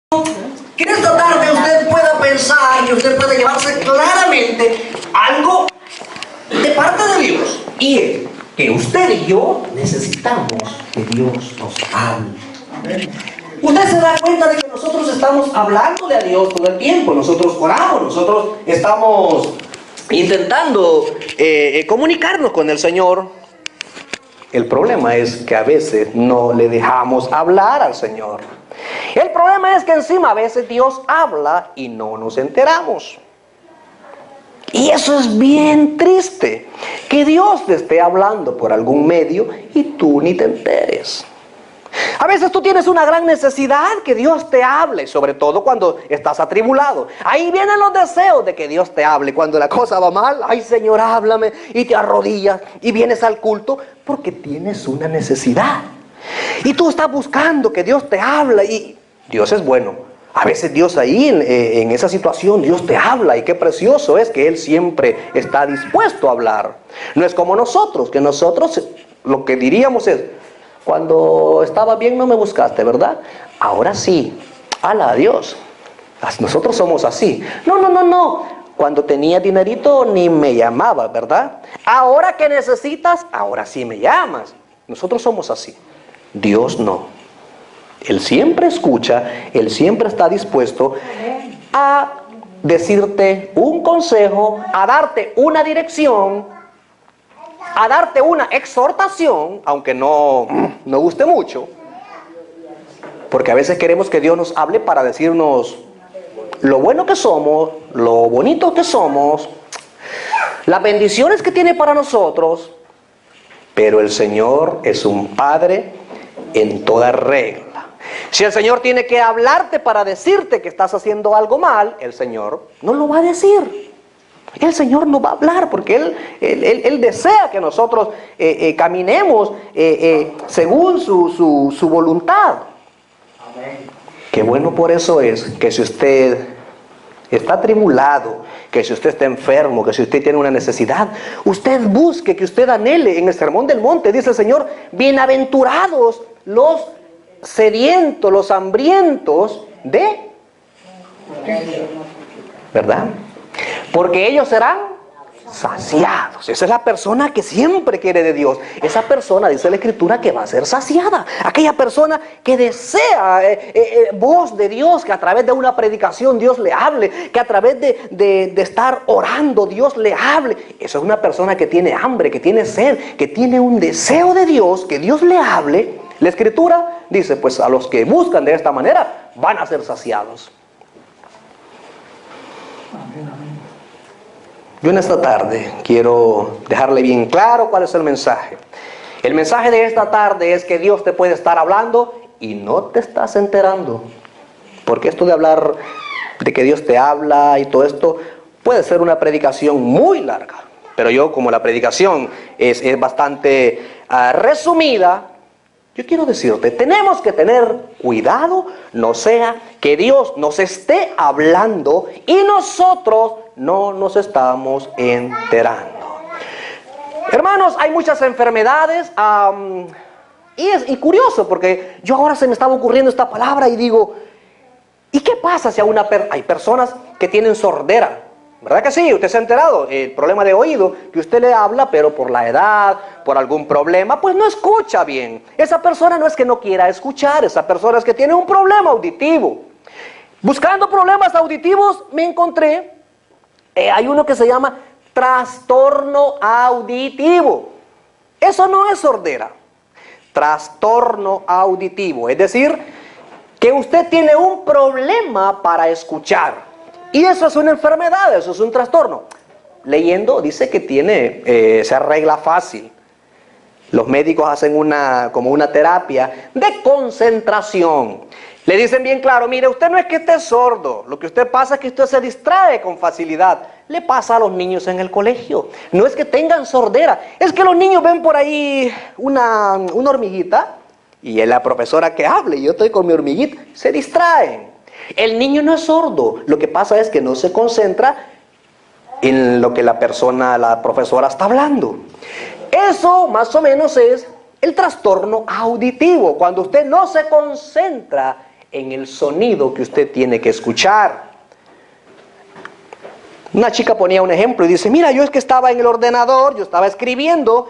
Que en esta tarde usted pueda pensar y usted pueda llevarse claramente algo de parte de Dios. Y es que usted y yo necesitamos que Dios nos hable. Usted se da cuenta de que nosotros estamos hablándole a Dios todo el tiempo. Nosotros oramos, nosotros estamos intentando comunicarnos con el Señor. El problema es que a veces no le dejamos hablar al Señor. El problema es que encima a veces Dios habla y no nos enteramos. Y eso es bien triste, que Dios te esté hablando por algún medio y tú ni te enteres. A veces tú tienes una gran necesidad que Dios te hable, sobre todo cuando estás atribulado. Ahí vienen los deseos de que Dios te hable. Cuando la cosa va mal, ay Señor, háblame, y te arrodillas y vienes al culto porque tienes una necesidad. Y tú estás buscando que Dios te hable y Dios es bueno. A veces Dios ahí en esa situación, Dios te habla y qué precioso es que Él siempre está dispuesto a hablar. No es como nosotros, que nosotros lo que diríamos es: cuando estaba bien no me buscaste, ¿verdad? Ahora sí, ala a Dios. Nosotros somos así. No. Cuando tenía dinerito ni me llamabas, ¿verdad? Ahora que necesitas, ahora sí me llamas. Nosotros somos así. Dios no. Él siempre escucha, Él siempre está dispuesto a decirte un consejo, a darte una dirección, a darte una exhortación, aunque no guste mucho, porque a veces queremos que Dios nos hable para decirnos lo bueno que somos, lo bonito que somos, las bendiciones que tiene para nosotros. Pero el Señor es un Padre en toda regla. Si el Señor tiene que hablarte para decirte que estás haciendo algo mal, el Señor no lo va a decir. El Señor no va a hablar porque Él desea que nosotros caminemos según su voluntad. Amén. Qué bueno por eso es que si usted está atribulado, que si usted está enfermo, que si usted tiene una necesidad, usted busque, que usted anhele. En el Sermón del Monte dice el Señor: bienaventurados los sedientos, los hambrientos de... ¿verdad? Porque ellos serán saciados. Esa es la persona que siempre quiere de Dios. Esa persona, dice la Escritura, que va a ser saciada. Aquella persona que desea voz de Dios, que a través de una predicación Dios le hable, que a través de estar orando Dios le hable. Esa es una persona que tiene hambre, que tiene sed, que tiene un deseo de Dios, que Dios le hable. La Escritura dice, pues a los que buscan de esta manera van a ser saciados. Yo en esta tarde quiero dejarle bien claro cuál es el mensaje. El mensaje de esta tarde es que Dios te puede estar hablando y no te estás enterando. Porque esto de hablar de que Dios te habla y todo esto puede ser una predicación muy larga. Pero yo, como la predicación es bastante resumida, yo quiero decirte, tenemos que tener cuidado, no sea que Dios nos esté hablando y nosotros no nos estamos enterando. Hermanos, hay muchas enfermedades y curioso porque yo ahora se me estaba ocurriendo esta palabra y digo, ¿y qué pasa si hay personas que tienen sordera? ¿Verdad que sí? Usted se ha enterado, el problema de oído, que usted le habla, pero por la edad, por algún problema, pues no escucha bien. Esa persona no es que no quiera escuchar, esa persona es que tiene un problema auditivo. Buscando problemas auditivos me encontré, hay uno que se llama trastorno auditivo. Eso no es sordera, trastorno auditivo, es decir, que usted tiene un problema para escuchar. Y eso es una enfermedad, eso es un trastorno. Leyendo dice que se arregla fácil. Los médicos hacen como una terapia de concentración. Le dicen bien claro, mire, usted no es que esté sordo, lo que usted pasa es que usted se distrae con facilidad. Le pasa a los niños en el colegio. No es que tengan sordera, es que los niños ven por ahí una hormiguita y es la profesora que hable, y yo estoy con mi hormiguita, se distraen. El niño no es sordo, lo que pasa es que no se concentra en lo que la profesora está hablando. Eso más o menos es el trastorno auditivo, cuando usted no se concentra en el sonido que usted tiene que escuchar. Una chica ponía un ejemplo y dice, mira, yo es que estaba en el ordenador, yo estaba escribiendo,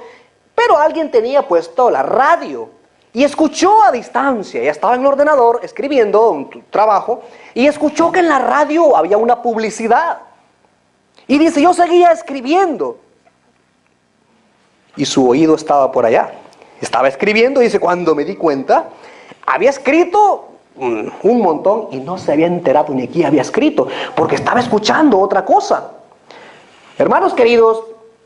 pero alguien tenía puesto la radio y escuchó a distancia. Ella estaba en el ordenador escribiendo un trabajo y escuchó que en la radio había una publicidad. Y dice, yo seguía escribiendo. Y su oído estaba por allá. Estaba escribiendo y dice, cuando me di cuenta, había escrito un montón y no se había enterado ni aquí había escrito, porque estaba escuchando otra cosa. Hermanos queridos,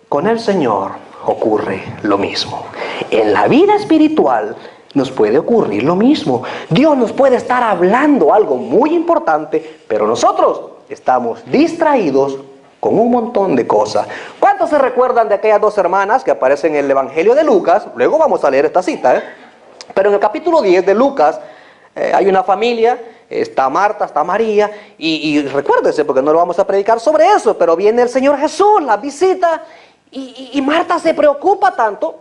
con el Señor ocurre lo mismo. En la vida espiritual nos puede ocurrir lo mismo. Dios nos puede estar hablando algo muy importante, pero nosotros estamos distraídos con un montón de cosas. ¿Cuántos se recuerdan de aquellas dos hermanas que aparecen en el Evangelio de Lucas? Luego vamos a leer esta cita, Pero en el capítulo 10 de Lucas hay una familia, está Marta, está María, y recuérdese, porque no lo vamos a predicar sobre eso, pero viene el Señor Jesús, la visita, y Marta se preocupa tanto,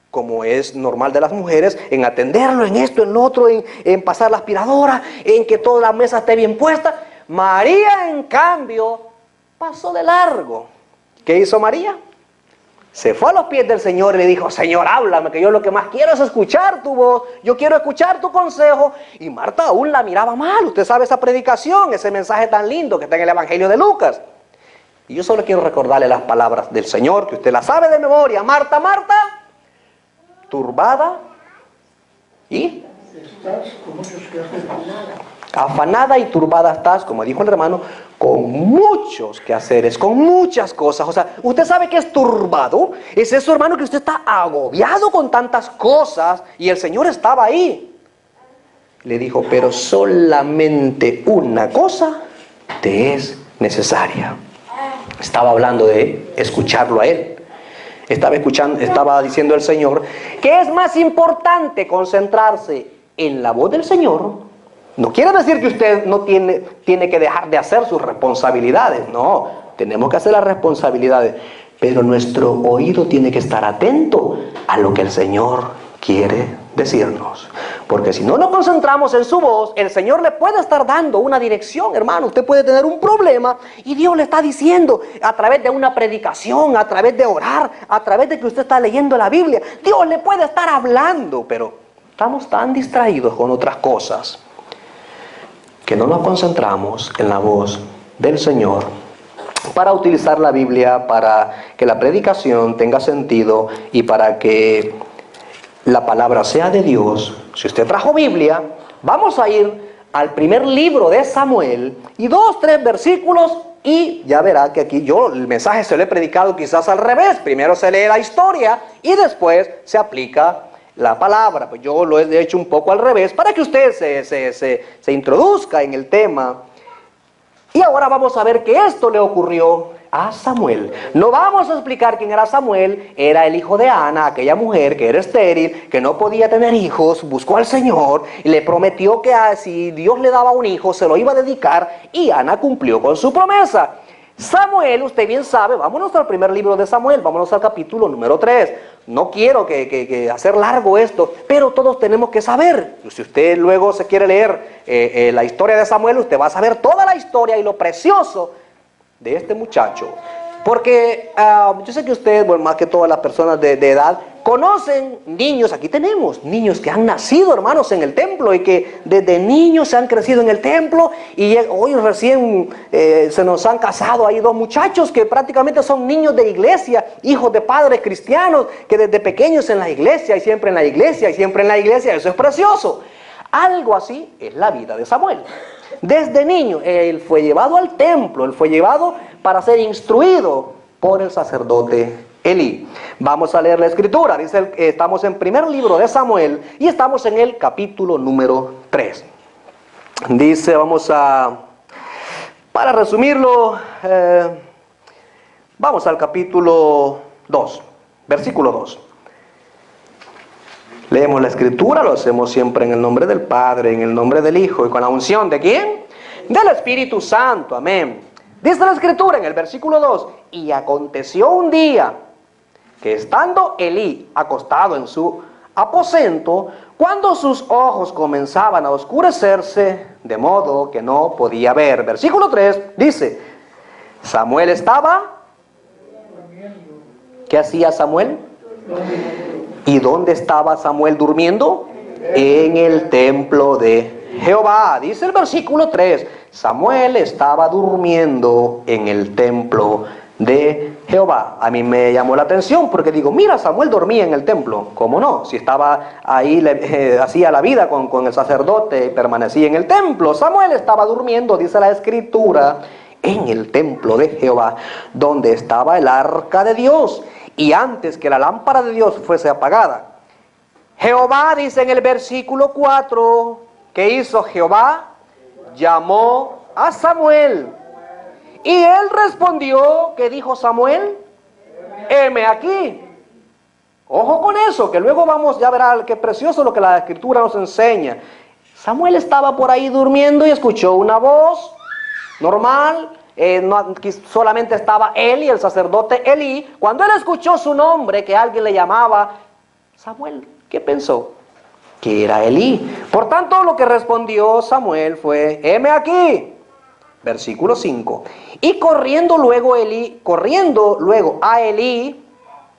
como es normal de las mujeres, en atenderlo, en esto, en lo otro, en pasar la aspiradora, en que toda la mesa esté bien puesta. María, en cambio, pasó de largo. ¿Qué hizo María? Se fue a los pies del Señor y le dijo, Señor, háblame, que yo lo que más quiero es escuchar tu voz, yo quiero escuchar tu consejo. Y Marta aún la miraba mal. Usted sabe esa predicación, ese mensaje tan lindo que está en el Evangelio de Lucas. Y yo solo quiero recordarle las palabras del Señor, que usted las sabe de memoria. Marta, Marta, turbada y afanada y turbada estás, como dijo el hermano, con muchos quehaceres, con muchas cosas. O sea, usted sabe que es turbado. Es eso, hermano, que usted está agobiado con tantas cosas y el Señor estaba ahí. Le dijo, pero solamente una cosa te es necesaria. Estaba hablando de escucharlo a Él. Estaba diciendo el Señor que es más importante concentrarse en la voz del Señor. No quiere decir que usted no tiene que dejar de hacer sus responsabilidades. No, tenemos que hacer las responsabilidades. Pero nuestro oído tiene que estar atento a lo que el Señor quiere decirnos. Porque si no nos concentramos en su voz, el Señor le puede estar dando una dirección, hermano. Usted puede tener un problema y Dios le está diciendo a través de una predicación, a través de orar, a través de que usted está leyendo la Biblia. Dios le puede estar hablando, pero estamos tan distraídos con otras cosas que no nos concentramos en la voz del Señor para utilizar la Biblia, para que la predicación tenga sentido y para que la palabra sea de Dios. Si usted trajo Biblia, vamos a ir al primer libro de Samuel y 2, 3 versículos y ya verá que aquí yo el mensaje se lo he predicado quizás al revés. Primero se lee la historia y después se aplica la palabra. Pues yo lo he hecho un poco al revés para que usted se introduzca en el tema. Y ahora vamos a ver que esto le ocurrió a Samuel. No vamos a explicar quién era Samuel. Era el hijo de Ana, aquella mujer que era estéril, que no podía tener hijos. Buscó al Señor y le prometió que si Dios le daba un hijo se lo iba a dedicar, y Ana cumplió con su promesa. Samuel, usted bien sabe, vámonos al primer libro de Samuel, vámonos al capítulo número 3. No quiero que hacer largo esto, pero todos tenemos que saber. Si usted luego se quiere leer la historia de Samuel, usted va a saber toda la historia y lo precioso de este muchacho. Porque yo sé que usted, bueno, más que todas las personas de edad, conocen niños. Aquí tenemos niños que han nacido, hermanos, en el templo y que desde niños se han crecido en el templo, y hoy recién se nos han casado ahí 2 muchachos que prácticamente son niños de iglesia, hijos de padres cristianos, que desde pequeños en la iglesia y siempre en la iglesia y siempre en la iglesia. Eso es precioso. Algo así es la vida de Samuel. Desde niño él fue llevado al templo, él fue llevado para ser instruido por el sacerdote Elí. Vamos a leer la escritura. Dice, estamos en primer libro de Samuel y estamos en el capítulo número 3. Dice, para resumirlo, vamos al capítulo 2, versículo 2. Leemos la escritura, lo hacemos siempre en el nombre del Padre, en el nombre del Hijo y con la unción ¿de quién? Del Espíritu Santo, amén. Dice la escritura en el versículo 2, y aconteció un día que estando Elí acostado en su aposento cuando sus ojos comenzaban a oscurecerse, de modo que no podía ver. Versículo 3 dice, Samuel estaba... ¿Qué hacía Samuel? ¿Y dónde estaba Samuel durmiendo? En el templo de Jehová. Dice el versículo 3, Samuel estaba durmiendo en el templo de Jehová. A mí me llamó la atención porque digo, mira, Samuel dormía en el templo. ¿Cómo no? Si estaba ahí, hacía la vida con el sacerdote y permanecía en el templo. Samuel estaba durmiendo, dice la Escritura, en el templo de Jehová, donde estaba el arca de Dios, y antes que la lámpara de Dios fuese apagada. Jehová, dice en el versículo 4, ¿qué hizo Jehová? Llamó a Samuel. Y él respondió, ¿qué dijo Samuel? Heme aquí. Ojo con eso, que luego vamos, ya verá qué precioso lo que la Escritura nos enseña. Samuel estaba por ahí durmiendo y escuchó una voz normal. Solamente estaba él y el sacerdote Elí. Cuando él escuchó su nombre, que alguien le llamaba Samuel, ¿qué pensó? Que era Elí. Por tanto, lo que respondió Samuel fue, heme aquí. Versículo 5. Y corriendo luego a Elí,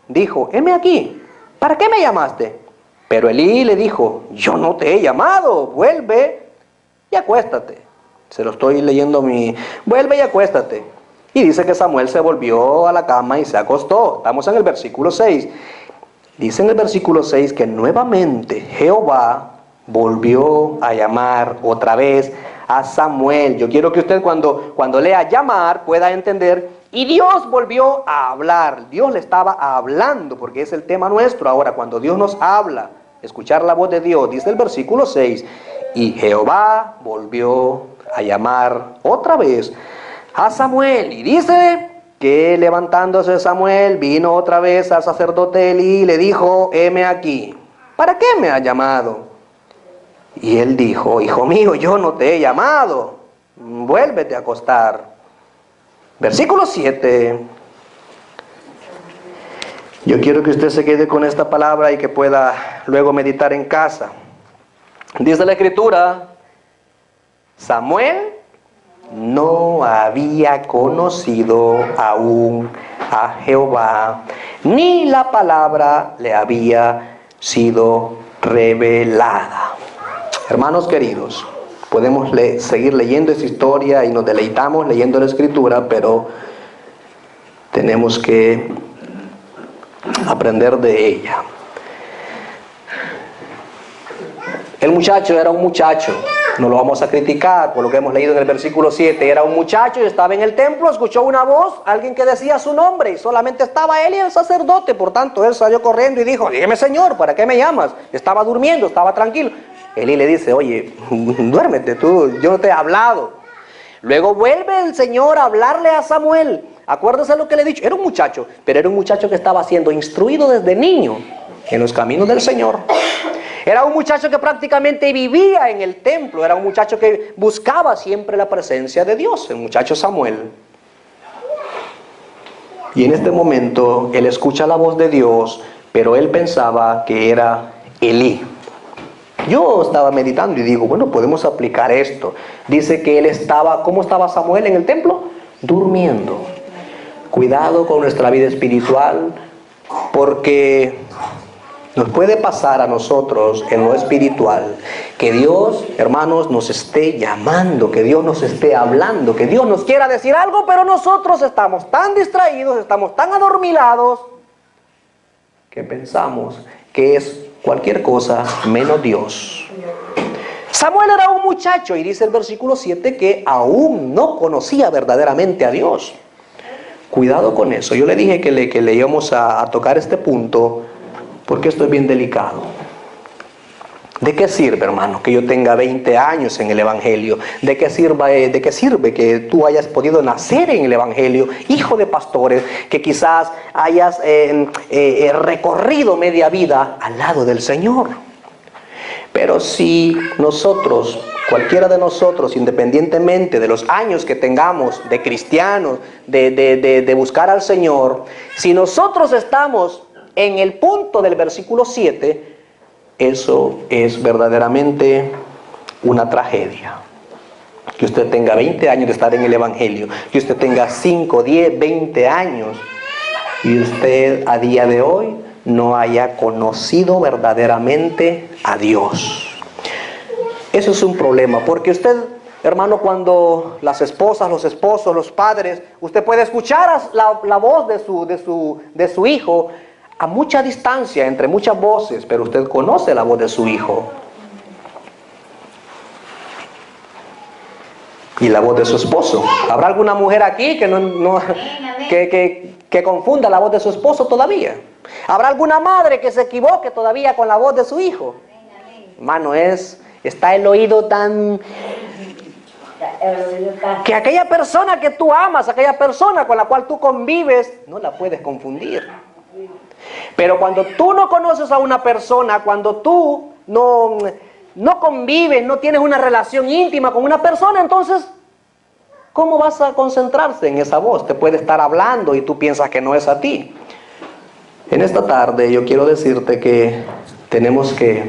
dijo, heme aquí, ¿para qué me llamaste? Pero Elí le dijo, yo no te he llamado, vuelve y acuéstate. Se lo estoy leyendo vuelve y acuéstate. Y dice que Samuel se volvió a la cama y se acostó. Estamos en el versículo 6. Dice en el versículo 6 que nuevamente Jehová volvió a llamar otra vez a Samuel. Yo quiero que usted cuando lea llamar pueda entender. Y Dios volvió a hablar. Dios le estaba hablando, porque es el tema nuestro ahora. Cuando Dios nos habla, escuchar la voz de Dios. Dice el versículo 6. Y Jehová volvió a llamar otra vez a Samuel. Y dice que levantándose Samuel, vino otra vez al sacerdote Elí y le dijo, heme aquí, ¿para qué me has llamado? Y él dijo, hijo mío, yo no te he llamado, vuélvete a acostar. Versículo 7. Yo quiero que usted se quede con esta palabra y que pueda luego meditar en casa. Dice la Escritura, Samuel no había conocido aún a Jehová, ni la palabra le había sido revelada. Hermanos queridos, podemos seguir leyendo esta historia y nos deleitamos leyendo la Escritura, pero tenemos que aprender de ella. El muchacho era un muchacho. No lo vamos a criticar por lo que hemos leído en el versículo 7. Era un muchacho y estaba en el templo, escuchó una voz, alguien que decía su nombre, y solamente estaba él y el sacerdote. Por tanto, él salió corriendo y dijo, dígame, Señor, ¿para qué me llamas? Estaba durmiendo, estaba tranquilo. Elí le dice, oye, duérmete tú, yo no te he hablado. Luego vuelve el Señor a hablarle a Samuel. Acuérdese lo que le he dicho. Era un muchacho, pero era un muchacho que estaba siendo instruido desde niño en los caminos del Señor. Era un muchacho que prácticamente vivía en el templo. Era un muchacho que buscaba siempre la presencia de Dios. El muchacho Samuel. Y en este momento él escucha la voz de Dios, pero él pensaba que era Elí. Yo estaba meditando y digo, bueno, podemos aplicar esto. Dice que él estaba, ¿cómo estaba Samuel en el templo? Durmiendo. Cuidado con nuestra vida espiritual, porque nos puede pasar a nosotros en lo espiritual que Dios, hermanos, nos esté llamando, que Dios nos esté hablando, que Dios nos quiera decir algo, pero nosotros estamos tan distraídos, estamos tan adormilados, que pensamos que es cualquier cosa menos Dios. Samuel era un muchacho y dice el versículo 7 que aún no conocía verdaderamente a Dios. Cuidado con eso. Yo le dije que le íbamos a tocar este punto porque esto es bien delicado. ¿De qué sirve, hermano, que yo tenga 20 años en el Evangelio? ¿De qué sirve que tú hayas podido nacer en el Evangelio, hijo de pastores, que quizás hayas recorrido media vida al lado del Señor? Pero si nosotros, cualquiera de nosotros, independientemente de los años que tengamos de cristianos, de buscar al Señor, si nosotros estamos en el punto del versículo 7, eso es verdaderamente una tragedia. Que usted tenga 20 años de estar en el Evangelio, que usted tenga 5, 10, 20 años y usted a día de hoy no haya conocido verdaderamente a Dios. Eso es un problema, porque usted, hermano, cuando las esposas, los esposos, los padres, usted puede escuchar la voz de su hijo a mucha distancia, entre muchas voces, pero usted conoce la voz de su hijo y la voz de su esposo. ¿Habrá alguna mujer aquí que confunda la voz de su esposo todavía? ¿Habrá alguna madre que se equivoque todavía con la voz de su hijo? Hermano, está el oído tan... que aquella persona que tú amas, aquella persona con la cual tú convives, no la puedes confundir. Pero cuando tú no conoces a una persona, cuando tú no convives, no tienes una relación íntima con una persona, entonces, ¿cómo vas a concentrarse en esa voz? Te puede estar hablando y tú piensas que no es a ti. En esta tarde yo quiero decirte que tenemos que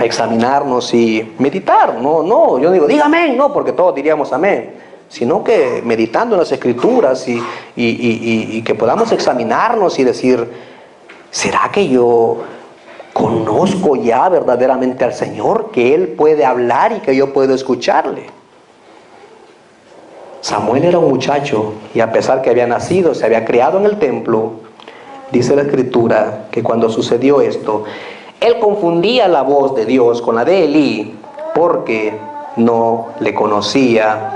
examinarnos y meditar. No, yo digo, diga amén, no, porque todos diríamos amén, sino que meditando en las Escrituras y que podamos examinarnos y decir, ¿será que yo conozco ya verdaderamente al Señor? Que Él puede hablar y que yo puedo escucharle. Samuel era un muchacho y a pesar que había nacido, se había criado en el templo, dice la Escritura que cuando sucedió esto, él confundía la voz de Dios con la de Elí porque no le conocía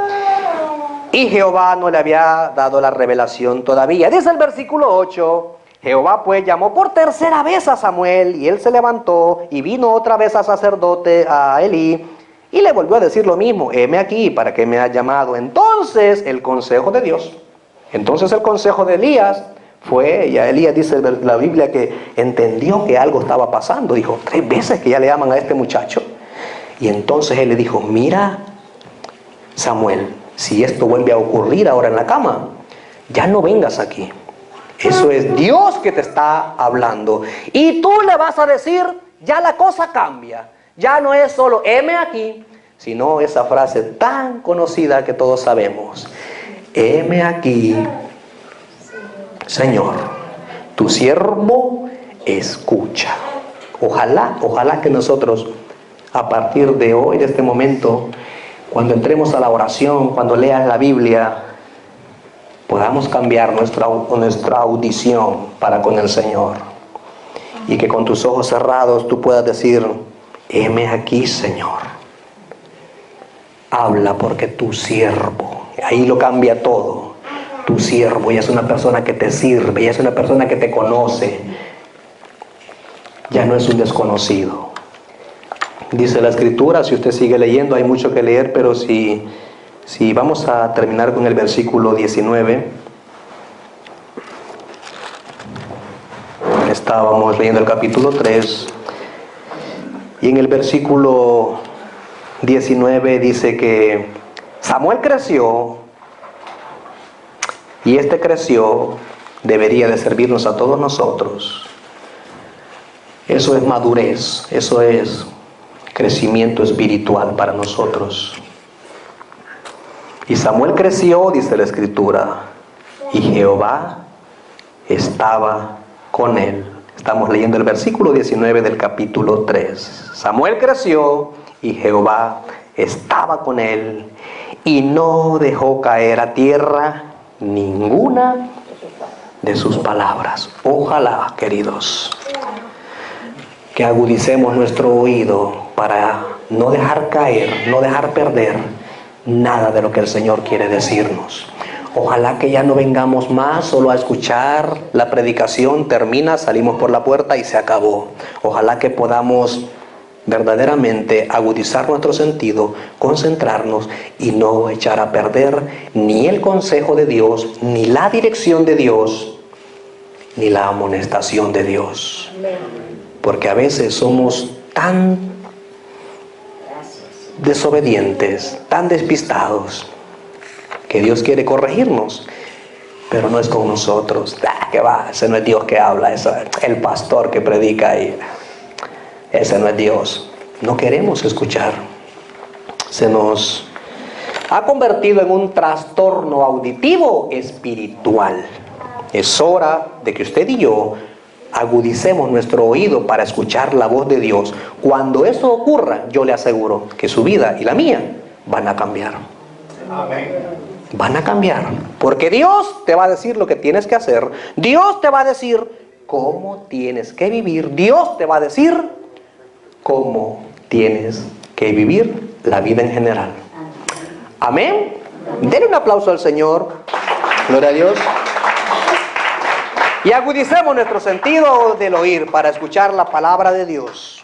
y Jehová no le había dado la revelación todavía. Dice el versículo 8, Jehová pues llamó por tercera vez a Samuel y él se levantó y vino otra vez al sacerdote, a Elí, y le volvió a decir lo mismo, heme aquí, ¿para qué me has llamado? Entonces el consejo de Elías fue, ya Elías dice la Biblia que entendió que algo estaba pasando. Dijo, 3 veces que ya le llaman a este muchacho. Y entonces él le dijo, mira, Samuel, si esto vuelve a ocurrir ahora en la cama, ya no vengas aquí. Eso es Dios que te está hablando. Y tú le vas a decir, ya la cosa cambia. Ya no es solo heme aquí, sino esa frase tan conocida que todos sabemos. Heme aquí, Señor, tu siervo escucha. Ojalá que nosotros, a partir de hoy, de este momento, cuando entremos a la oración, cuando leas la Biblia, podamos cambiar nuestra audición para con el Señor. Y que con tus ojos cerrados tú puedas decir, heme aquí, Señor. Habla porque tu siervo, ahí lo cambia todo. Tu siervo ya es una persona que te sirve, ya es una persona que te conoce, ya no es un desconocido. Dice la Escritura, si usted sigue leyendo, hay mucho que leer, pero si vamos a terminar con el versículo 19. Estábamos leyendo el capítulo 3 y en el versículo 19 dice que Samuel creció. Y este creció, debería de servirnos a todos nosotros. Eso es madurez, eso es crecimiento espiritual para nosotros. Y Samuel creció, dice la Escritura, y Jehová estaba con él. Estamos leyendo el versículo 19 del capítulo 3. Samuel creció y Jehová estaba con él y no dejó caer a tierra ninguna de sus palabras. Ojalá, queridos, que agudicemos nuestro oído para no dejar caer, no dejar perder nada de lo que el Señor quiere decirnos. Ojalá que ya no vengamos más solo a escuchar la predicación, termina, salimos por la puerta y se acabó. Ojalá que podamos verdaderamente agudizar nuestro sentido, concentrarnos y no echar a perder ni el consejo de Dios, ni la dirección de Dios, ni la amonestación de Dios. Porque a veces somos tan desobedientes, tan despistados, que Dios quiere corregirnos, pero no es con nosotros. ¿Qué va? Ese no es Dios que habla, es el pastor que predica ahí. ese no es Dios. No queremos escuchar. Se nos ha convertido en un trastorno auditivo espiritual. Es hora de que usted y yo agudicemos nuestro oído para escuchar la voz de Dios. Cuando eso ocurra, yo le aseguro que su vida y la mía van a cambiar. Amén. Van a cambiar. Porque Dios te va a decir lo que tienes que hacer. Dios te va a decir cómo tienes que vivir. Dios te va a decir cómo tienes que vivir la vida en general. Amén. Denle un aplauso al Señor. Gloria a Dios. Y agudicemos nuestro sentido del oír para escuchar la palabra de Dios.